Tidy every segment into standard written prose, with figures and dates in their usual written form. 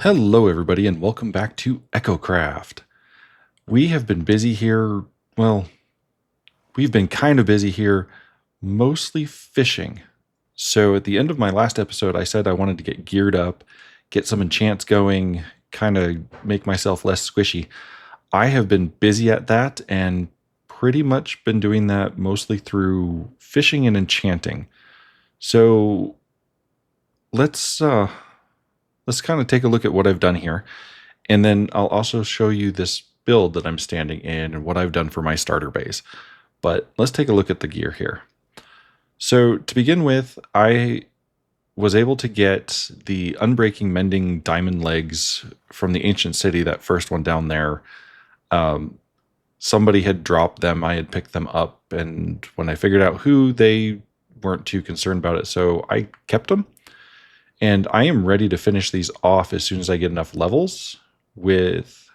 Hello, everybody, and welcome back to Echocraft. We have been busy here. Well, we've been kind of busy here, mostly fishing. So, at the end of my last episode, I said I wanted to get geared up, get some enchants going, kind of make myself less squishy. I have been busy at that and pretty much been doing that mostly through fishing and enchanting. So, let's kind of take a look at what I've done here. And then I'll also show you this build that I'm standing in and what I've done for my starter base. But let's take a look at the gear here. So to begin with, I was able to get the Unbreaking Mending Diamond Legs from the Ancient City, that first one down there. Somebody had dropped them. I had picked them up. And when I figured out who, they weren't too concerned about it. So I kept them. And I am ready to finish these off as soon as I get enough levels. With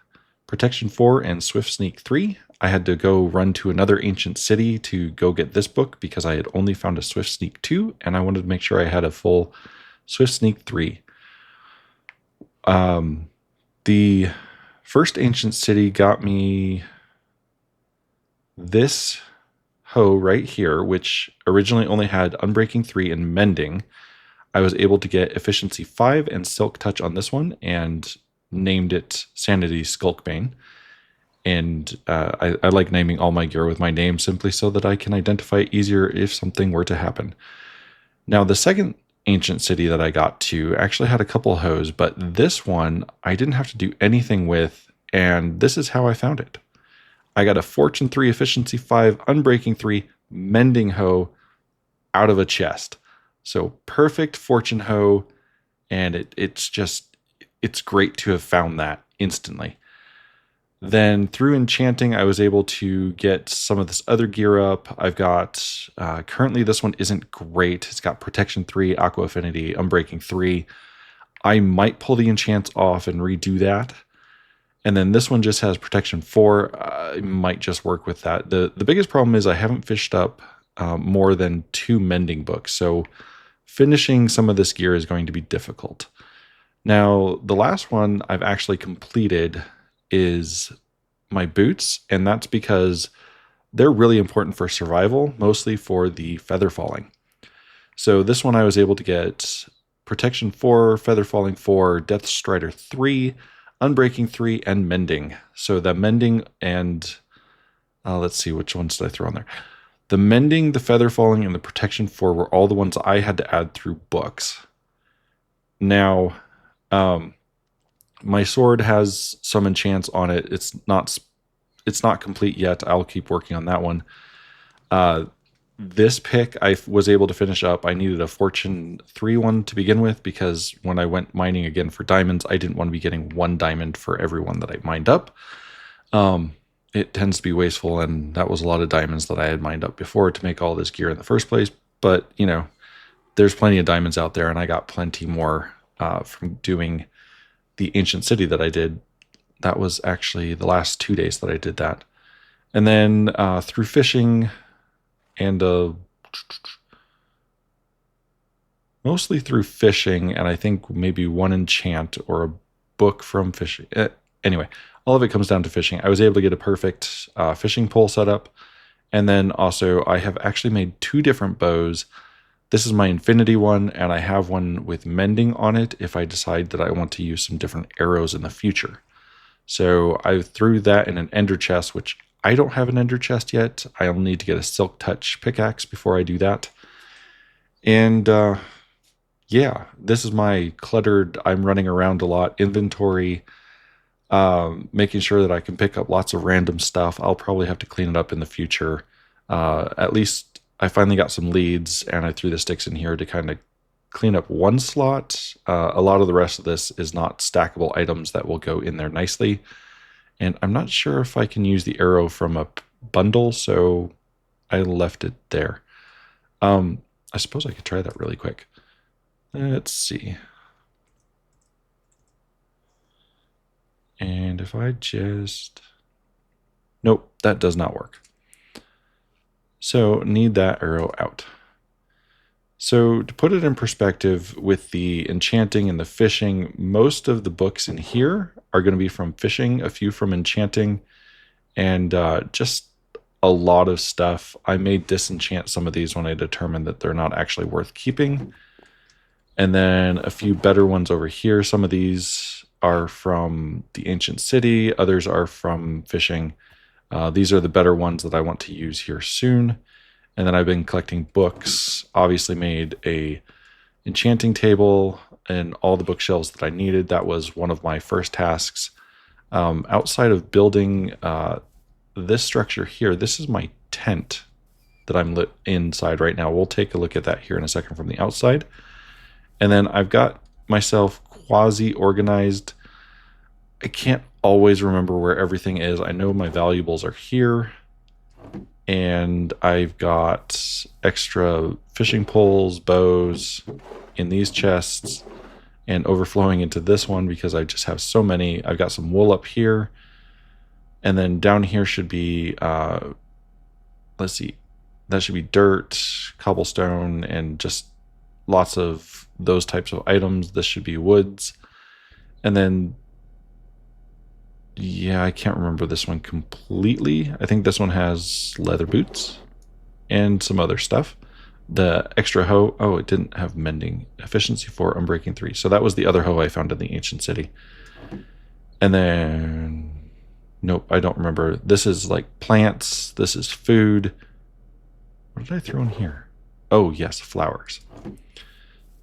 Protection 4 and Swift Sneak 3, I had to go run to another ancient city to go get this book because I had only found a Swift Sneak 2, and I wanted to make sure I had a full Swift Sneak 3. The first ancient city got me this hoe right here, which originally only had Unbreaking 3 and Mending. I was able to get Efficiency 5 and Silk Touch on this one, and named it Sanity Skulkbane. And I like naming all my gear with my name simply so that I can identify it easier if something were to happen. Now, the second ancient city that I got to actually had a couple of hoes, but this one I didn't have to do anything with, and this is how I found it. I got a Fortune 3, Efficiency 5, Unbreaking 3, Mending hoe out of a chest. So perfect fortune hoe, and it's great to have found that instantly. Then through enchanting, I was able to get some of this other gear up. I've got, currently this one isn't great. It's got Protection 3, Aqua Affinity, Unbreaking 3. I might pull the enchants off and redo that. And then this one just has Protection 4. I might just work with that. The biggest problem is I haven't fished up more than 2 mending books. So finishing some of this gear is going to be difficult. Now, the last one I've actually completed is my boots, and that's because they're really important for survival, mostly for the feather falling. So this one I was able to get Protection 4, Feather Falling 4, Death Strider 3, Unbreaking 3, and Mending. So the Mending and, let's see, which ones did I throw on there? The Mending, the Feather Falling, and the Protection 4 were all the ones I had to add through books. Now, my sword has some enchants on it. It's not complete yet. I'll keep working on that one. This pick I was able to finish up. I needed a Fortune 3 one to begin with because when I went mining again for diamonds, I didn't want to be getting 1 diamond for every one that I mined up. It tends to be wasteful, and that was a lot of diamonds that I had mined up before to make all this gear in the first place. But, you know, there's plenty of diamonds out there, and I got plenty more from doing the ancient city that I did. That was actually the last 2 days that I did that. And then through fishing and mostly through fishing, and I think maybe 1 enchant or a book from fishing. Anyway, all of it comes down to fishing. I was able to get a perfect fishing pole set up. And then also I have actually made 2 different bows. This is my infinity one, and I have one with mending on it if I decide that I want to use some different arrows in the future. So I threw that in an ender chest, which I don't have an ender chest yet. I'll need to get a silk touch pickaxe before I do that. And yeah, this is my cluttered, I'm running around a lot inventory, making sure that I can pick up lots of random stuff. I'll probably have to clean it up in the future. At least I finally got some leads, and I threw the sticks in here to kind of clean up 1 slot. A lot of the rest of this is not stackable items that will go in there nicely. And I'm not sure if I can use the arrow from a bundle, so I left it there. I suppose I could try that really quick. Let's see. And if I just... Nope, that does not work. So need that arrow out. So to put it in perspective with the enchanting and the fishing, most of the books in here are going to be from fishing, a few from enchanting, and just a lot of stuff. I may disenchant some of these when I determine that they're not actually worth keeping. And then a few better ones over here. Some of these are from the ancient city, others are from fishing. These are the better ones that I want to use here soon. And then I've been collecting books, obviously made a enchanting table and all the bookshelves that I needed. That was one of my first tasks. Outside of building this structure here, this is my tent that I'm lit inside right now. We'll take a look at that here in a second from the outside. And then I've got myself quasi-organized. I can't always remember where everything is. I know my valuables are here. And I've got extra fishing poles, bows in these chests, and overflowing into this one because I just have so many. I've got some wool up here. And then down here should be, let's see, that should be dirt, cobblestone, and just lots of those types of items. This should be woods. And then, yeah, I can't remember this one completely. I think this one has leather boots and some other stuff. The extra hoe, oh, it didn't have mending. Efficiency 4, unbreaking 3. So that was the other hoe I found in the ancient city. And then, nope, I don't remember. This is like plants. This is food. What did I throw in here? Oh, yes, flowers.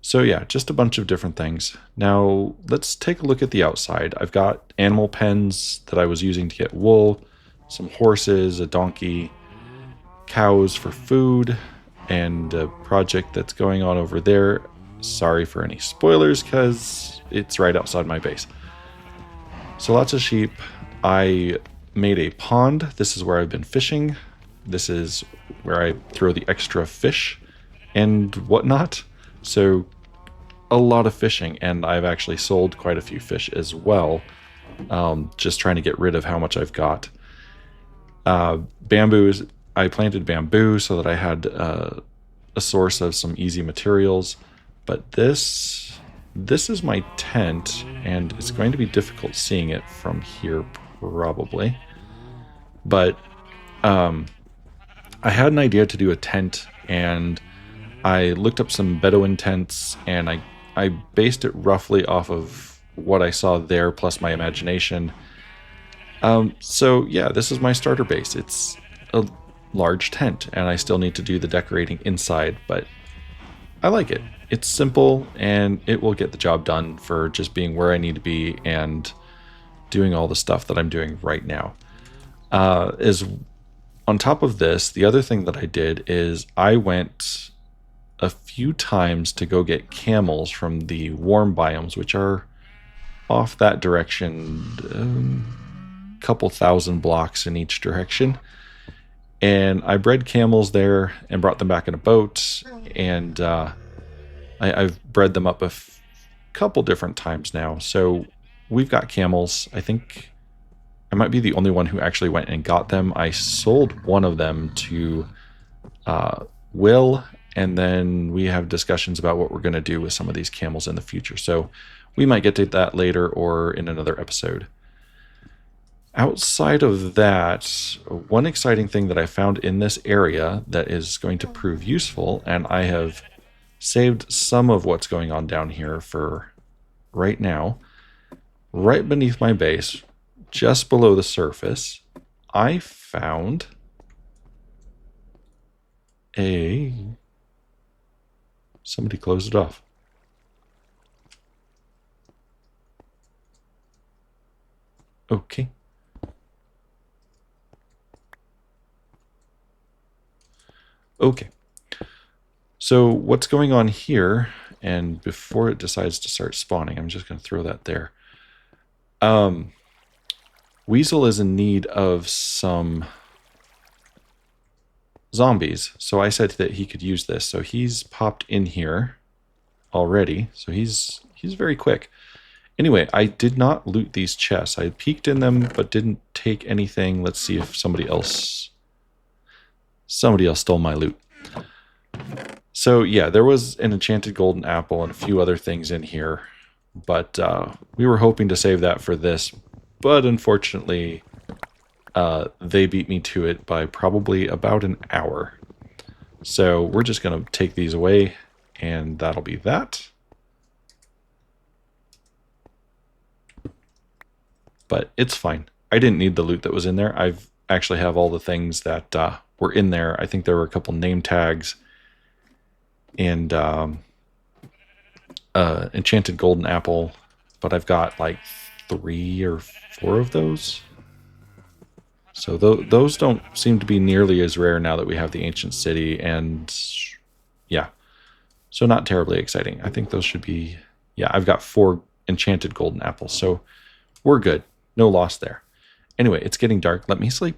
So yeah, just a bunch of different things. Now let's take a look at the outside. I've got animal pens that I was using to get wool, some horses, a donkey, cows for food, and a project that's going on over there. Sorry for any spoilers because it's right outside my base. So lots of sheep. I made a pond. This is where I've been fishing. This is where I throw the extra fish and whatnot. So a lot of fishing, and I've actually sold quite a few fish as well, just trying to get rid of how much I've got. Bamboo, I planted bamboo so that I had a source of some easy materials, but this is my tent, and it's going to be difficult seeing it from here probably, but I had an idea to do a tent, and I looked up some Bedouin tents, and I based it roughly off of what I saw there, plus my imagination. So yeah, this is my starter base. It's a large tent, and I still need to do the decorating inside, but I like it. It's simple, and it will get the job done for just being where I need to be and doing all the stuff that I'm doing right now. Is on top of this, the other thing that I did is I went a few times to go get camels from the warm biomes, which are off that direction, couple thousand blocks in each direction. And I bred camels there and brought them back in a boat, and I've bred them up a couple different times now. So we've got camels. I think I might be the only one who actually went and got them. I sold one of them to Will, and then we have discussions about what we're going to do with some of these camels in the future. So we might get to that later or in another episode. Outside of that, one exciting thing that I found in this area that is going to prove useful, and I have saved some of what's going on down here for right now, right beneath my base, just below the surface, I found somebody closed it off. Okay. Okay. So what's going on here, and before it decides to start spawning, I'm just going to throw that there. Weasel is in need of some zombies, so I said that he could use this. So he's popped in here already, so he's very quick. Anyway, I did not loot these chests. I peeked in them, but didn't take anything. Let's see if somebody else stole my loot. So yeah, there was an enchanted golden apple and a few other things in here, but we were hoping to save that for this. But unfortunately, they beat me to it by probably about an hour. So we're just going to take these away, and that'll be that. But it's fine. I didn't need the loot that was in there. I've actually have all the things that were in there. I think there were a couple name tags and enchanted golden apple, but I've got like 3 or 4 of those. So those don't seem to be nearly as rare now that we have the ancient city, and yeah, so not terribly exciting. I think those should be, yeah, I've got 4 enchanted golden apples, so we're good. No loss there. Anyway, it's getting dark. Let me sleep.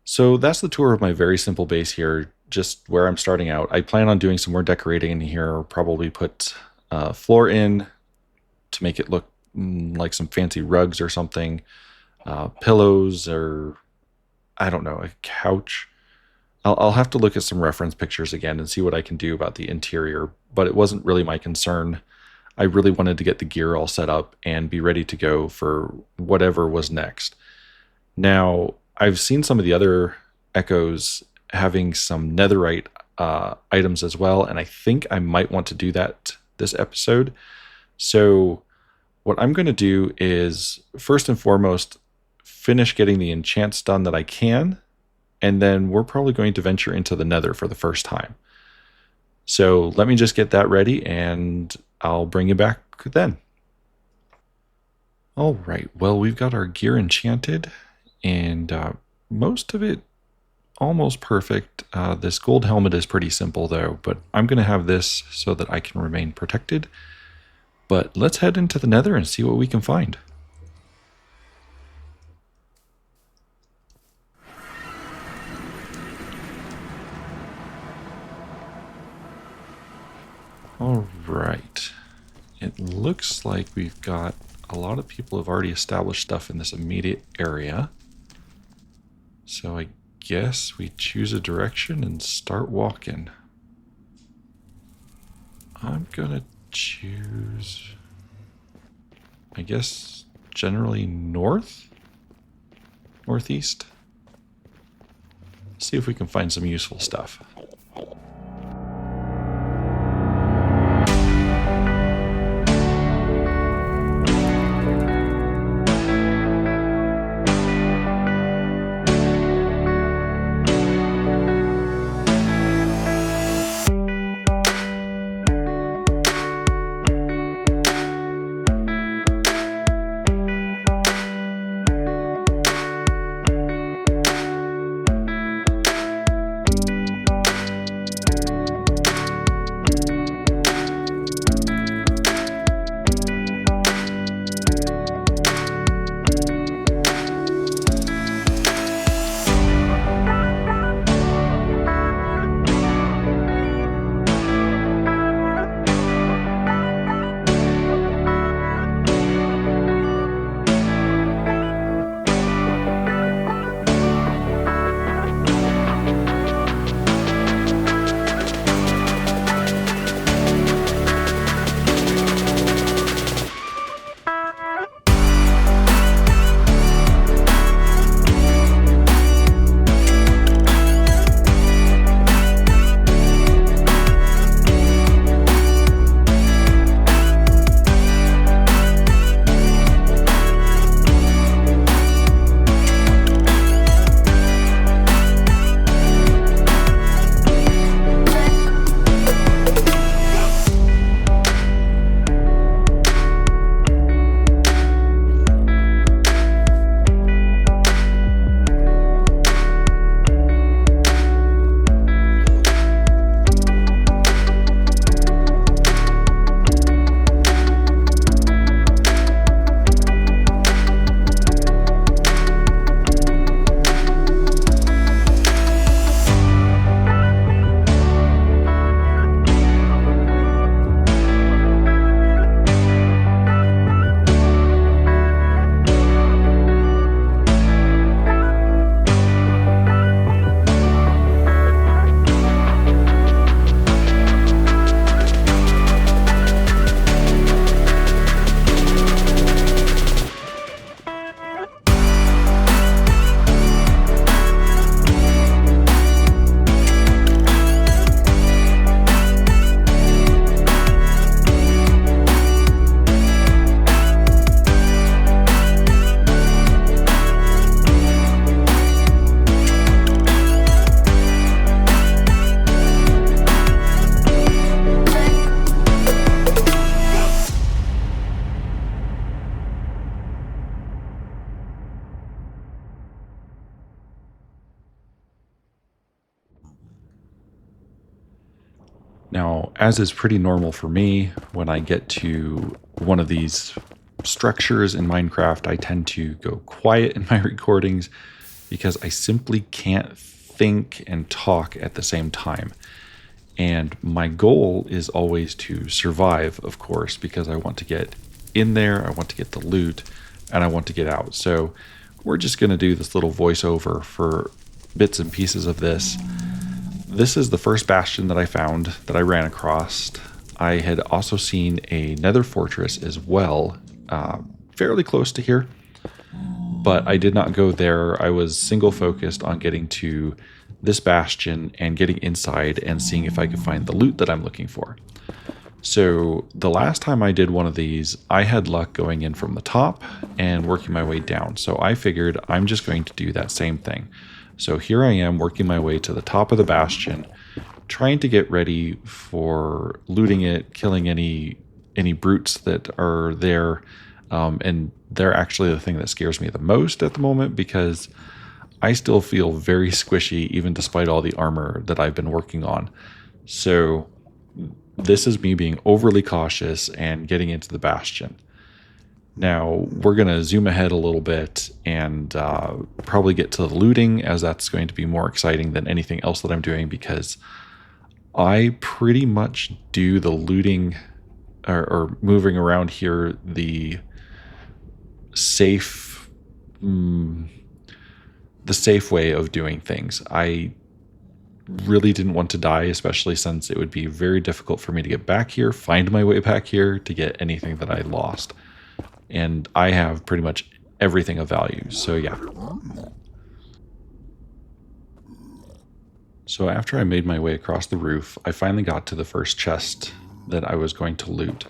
So that's the tour of my very simple base here, just where I'm starting out. I plan on doing some more decorating in here, probably put floor in to make it look like some fancy rugs or something, pillows, or I don't know, a couch. I'll have to look at some reference pictures again and see what I can do about the interior, but it wasn't really my concern. I really wanted to get the gear all set up and be ready to go for whatever was next. Now, I've seen some of the other Echos having some netherite items as well, and I think I might want to do that this episode. So what I'm going to do is, first and foremost, finish getting the enchants done that I can, and then we're probably going to venture into the nether for the first time. So let me just get that ready, and I'll bring you back then. All right, well, we've got our gear enchanted, and most of it almost perfect. This gold helmet is pretty simple though, but I'm going to have this so that I can remain protected. But let's head into the nether and see what we can find. All right, it looks like we've got a lot of people have already established stuff in this immediate area. So I guess we choose a direction and start walking. I'm gonna choose, I guess, generally north? Northeast? See if we can find some useful stuff. Now, as is pretty normal for me, when I get to one of these structures in Minecraft, I tend to go quiet in my recordings because I simply can't think and talk at the same time. And my goal is always to survive, of course, because I want to get in there, I want to get the loot, and I want to get out. So we're just going to do this little voiceover for bits and pieces of this. This is the first bastion that I found, that I ran across. I had also seen a nether fortress as well, fairly close to here, but I did not go there. I was single focused on getting to this bastion and getting inside and seeing if I could find the loot that I'm looking for. So the last time I did one of these, I had luck going in from the top and working my way down. So I figured I'm just going to do that same thing. So here I am working my way to the top of the bastion, trying to get ready for looting it, killing any brutes that are there. And they're actually the thing that scares me the most at the moment, because I still feel very squishy even despite all the armor that I've been working on. So this is me being overly cautious and getting into the bastion. Now we're going to zoom ahead a little bit and probably get to the looting, as that's going to be more exciting than anything else that I'm doing, because I pretty much do the looting or moving around here the safe way of doing things. I really didn't want to die, especially since it would be very difficult for me to get back here, find my way back here to get anything that I lost. And I have pretty much everything of value. So yeah. So after I made my way across the roof, I finally got to the first chest that I was going to loot.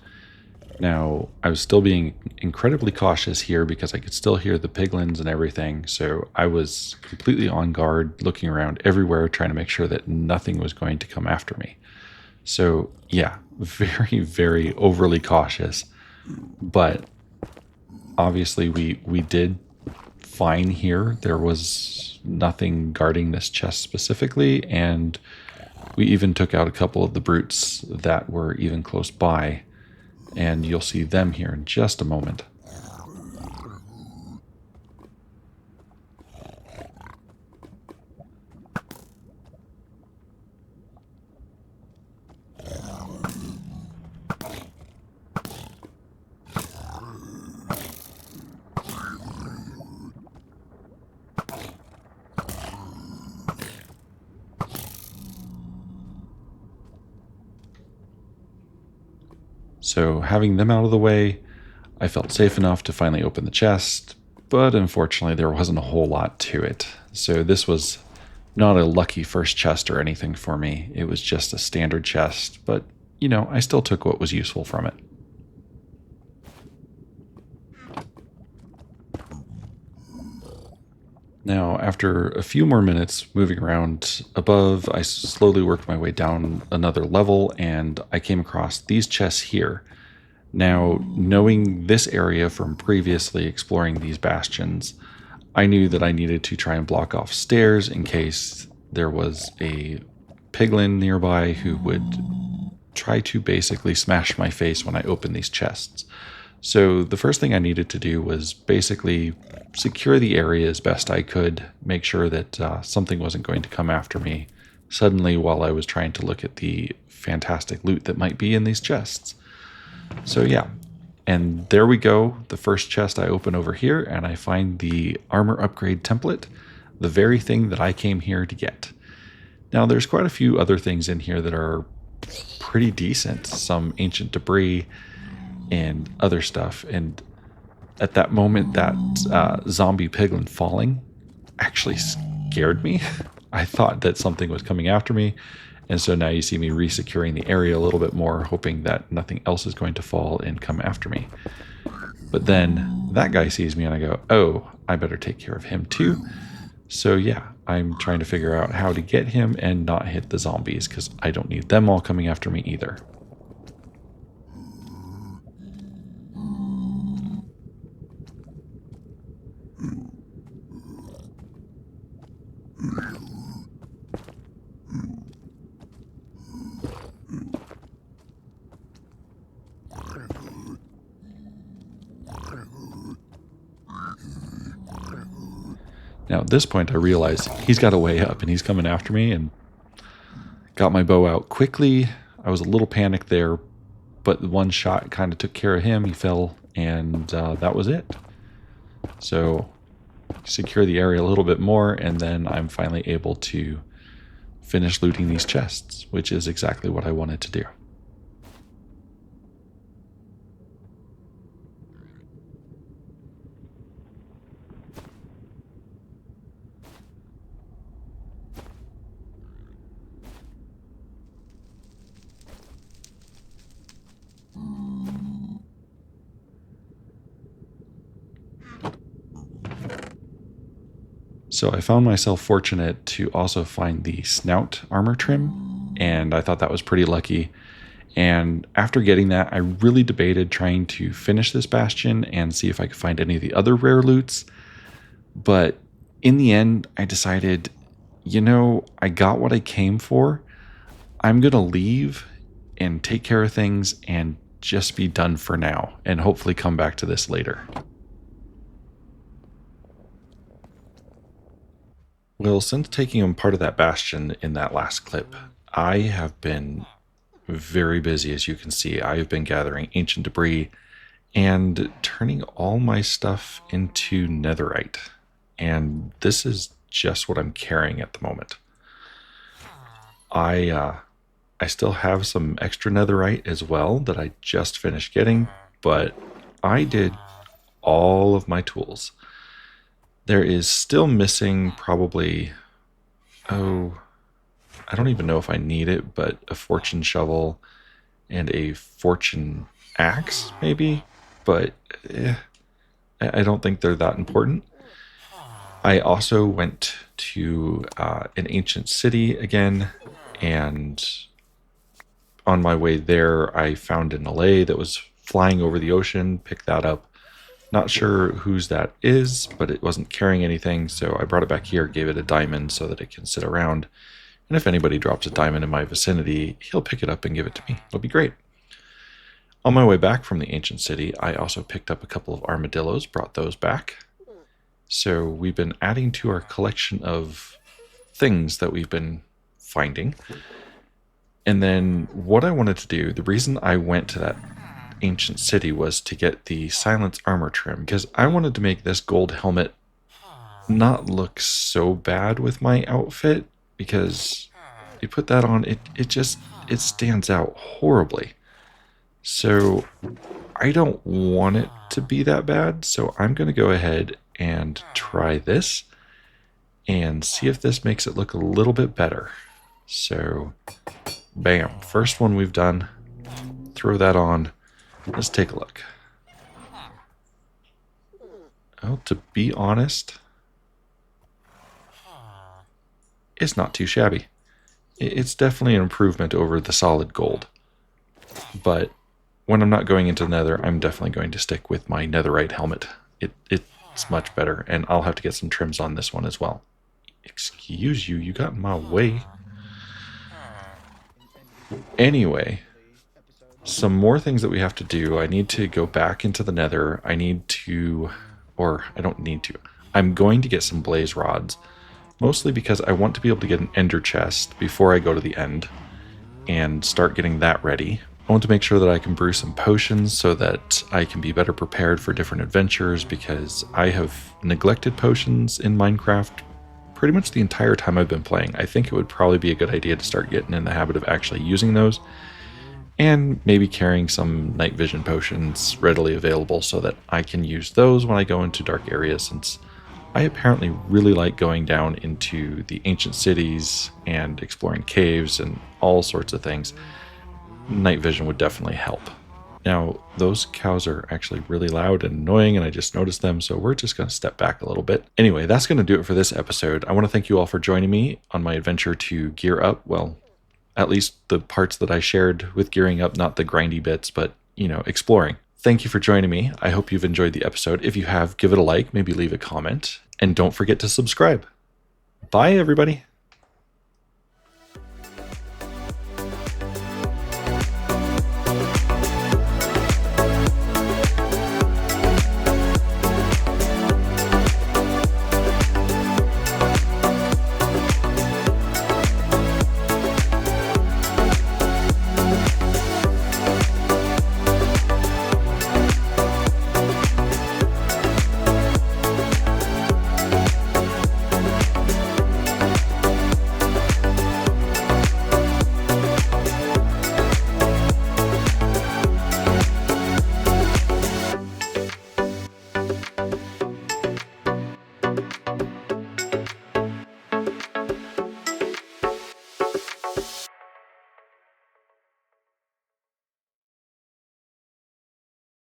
Now, I was still being incredibly cautious here because I could still hear the piglins and everything, so I was completely on guard, looking around everywhere, trying to make sure that nothing was going to come after me. So, yeah, very, very overly cautious. But obviously, we did fine here. There was nothing guarding this chest specifically, and we even took out a couple of the brutes that were even close by. And you'll see them here in just a moment. So having them out of the way, I felt safe enough to finally open the chest, but unfortunately there wasn't a whole lot to it. So this was not a lucky first chest or anything for me. It was just a standard chest, but you know, I still took what was useful from it. Now, after a few more minutes moving around above, I slowly worked my way down another level, and I came across these chests here. Now, knowing this area from previously exploring these bastions, I knew that I needed to try and block off stairs in case there was a piglin nearby who would try to basically smash my face when I opened these chests. So the first thing I needed to do was basically secure the area as best I could, make sure that something wasn't going to come after me suddenly while I was trying to look at the fantastic loot that might be in these chests. So yeah, and there we go. The first chest I open over here, and I find the armor upgrade template, the very thing that I came here to get. Now there's quite a few other things in here that are pretty decent, some ancient debris and other stuff. And at that moment, that zombie piglin falling actually scared me. I thought that something was coming after me. And so now you see me resecuring the area a little bit more, hoping that nothing else is going to fall and come after me. But then that guy sees me and I go, oh, I better take care of him too. So yeah, I'm trying to figure out how to get him and not hit the zombies, because I don't need them all coming after me either. Now at this point I realized he's got a way up and he's coming after me, and got my bow out quickly. I was a little panicked there, but the one shot kind of took care of him. He fell, and that was it. So secure the area a little bit more, and then I'm finally able to finish looting these chests, which is exactly what I wanted to do. So I found myself fortunate to also find the snout armor trim, and I thought that was pretty lucky. And after getting that, I really debated trying to finish this bastion and see if I could find any of the other rare loots. But in the end, I decided, I got what I came for. I'm going to leave and take care of things and just be done for now, and hopefully come back to this later. Well, since taking on part of that bastion in that last clip, I have been very busy, as you can see. I have been gathering ancient debris and turning all my stuff into netherite. And this is just what I'm carrying at the moment. I still have some extra netherite as well that I just finished getting, but I did all of my tools. There is still missing probably, I don't even know if I need it, but a fortune shovel and a fortune axe, maybe. But I don't think they're that important. I also went to an ancient city again, and on my way there, I found an allay that was flying over the ocean, picked that up. Not sure whose that is, but it wasn't carrying anything, so I brought it back here, gave it a diamond so that it can sit around. And if anybody drops a diamond in my vicinity, he'll pick it up and give it to me. It'll be great. On my way back from the ancient city, I also picked up a couple of armadillos, brought those back. So we've been adding to our collection of things that we've been finding. And then what I wanted to do, the reason I went to that ancient city was to get the silence armor trim, because I wanted to make this gold helmet not look so bad with my outfit, because you put that on, it stands out horribly. So I don't want it to be that bad, so I'm going to go ahead and try this and see if this makes it look a little bit better. So bam, first one we've done. Throw that on. Let's take a look. Well, to be honest, it's not too shabby. It's definitely an improvement over the solid gold. But when I'm not going into nether, I'm definitely going to stick with my netherite helmet. It's much better, and I'll have to get some trims on this one as well. Excuse you, you got in my way. Anyway, some more things that we have to do. I need to go back into the nether. I don't need to. I'm going to get some blaze rods, mostly because I want to be able to get an ender chest before I go to the end and start getting that ready. I want to make sure that I can brew some potions so that I can be better prepared for different adventures, because I have neglected potions in Minecraft pretty much the entire time I've been playing. I think it would probably be a good idea to start getting in the habit of actually using those, and maybe carrying some night vision potions readily available so that I can use those when I go into dark areas, since I apparently really like going down into the ancient cities and exploring caves and all sorts of things. Night vision would definitely help. Now, those cows are actually really loud and annoying, and I just noticed them, so we're just going to step back a little bit. Anyway, that's going to do it for this episode. I want to thank you all for joining me on my adventure to gear up. Well, at least the parts that I shared with gearing up, not the grindy bits, but, exploring. Thank you for joining me. I hope you've enjoyed the episode. If you have, give it a like, maybe leave a comment, and don't forget to subscribe. Bye, everybody.